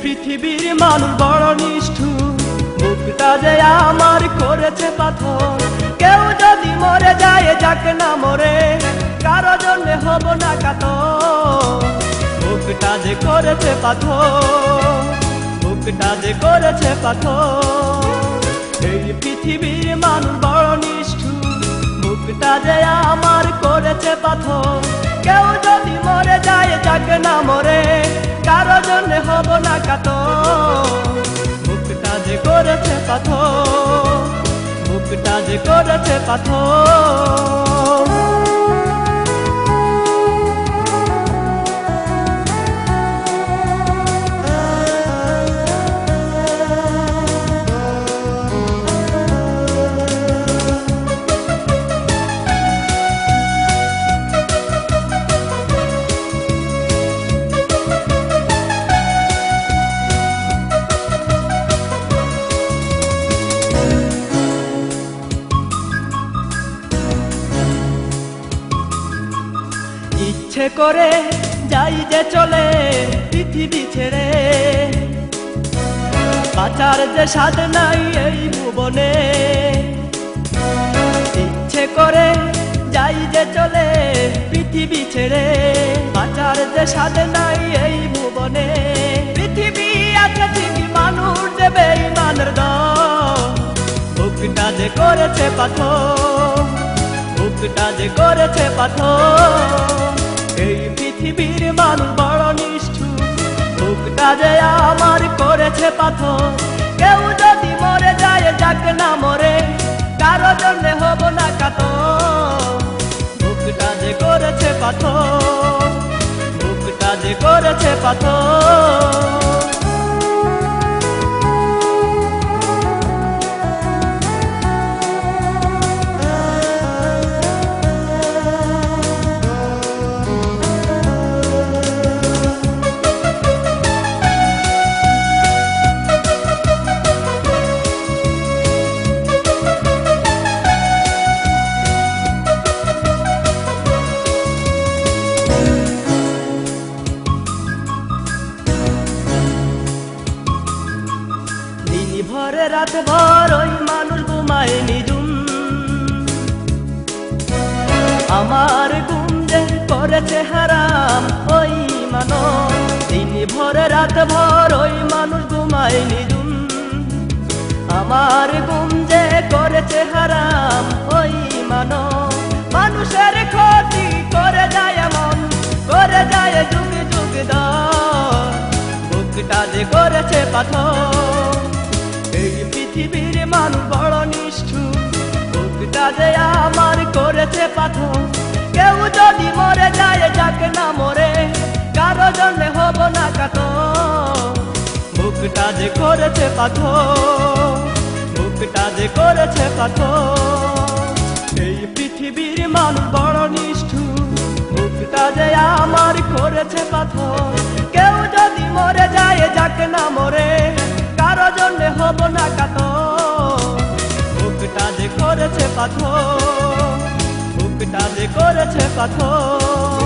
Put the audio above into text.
পৃথিবীর মানুষ বড় নিষ্ঠুর, বুকটা যে আমার করেছে পাথর। কেউ যদি মরে যায় যাক না মরে, কারো জন্যে হব না কাতর। বুকটা যে করেছে পাথর, বুকটা যে করেছে পাথর। এই পৃথিবীর মানুষ বড় নিষ্ঠুর, বুকটা যে আমার করেছে পাথর। কেউ যদি মরে যায় যাক না মরে, কারো জন্যে হব না কাতর। বুকটা যে করেছে পাথর, বুকটা যে করেছে পাথর। ইচ্ছে করে যাই যে চলে পৃথিবী ছেড়ে, বাঁচার যে স্বাদ নাই এই ভুবনে। ইচ্ছে করে যাই যে চলে পৃথিবী ছেড়ে, বাঁচার যে স্বাদ নাই এই ভুবনে। পৃথিবী আছে ঠিকই, মানুষ দেবে ইমানের দম। বুকটা যে করেছে পাথর, বুকটা যে করেছে পাথর। এই পৃথিবীর মানুষ বড় নিষ্ঠুর, বুকটা যে আমার করেছে পাথর। কেউ যদি মরে যায় যাক না মরে, কারো জন্যে হব না কাতর। বুকটা যে করেছে পাথর, বুকটা যে করেছে পাথর। ভরে রাত ভর ওই মানুষ ঘুমায় নিজুম, আমার ঘুম যে করেছে হারাম ওই মানব। দিন ভরে রাত ভর ওই মানুষ ঘুমায় নিজুম, আমার ঘুম যে করেছে হারাম ওই মানব। মানুষের ক্ষতি করে যায় এমন, করে যায় যুগ যুগ দর। বুকটা যে করেছে পাথর, এই পৃথিবীর মানুষ বড় নিষ্ঠুর, বুকটা যে আমার করেছে পাথর। কেউ যদি মরে যায় যাক না মরে, কারো জন্যে হব না কাতর। বুকটা যে করেছে পাথর, বুকটা যে করেছে পাথর। এই পৃথিবীর মানুষ বড় নিষ্ঠুর, বুকটা যে আমার করেছে পাথর। কেউ যদি মরে যায় যাক না মরে, কারো জন্যে হব না কাতর। বুকটা যে করেছে পাথর, বুকটা যে করেছে পাথর।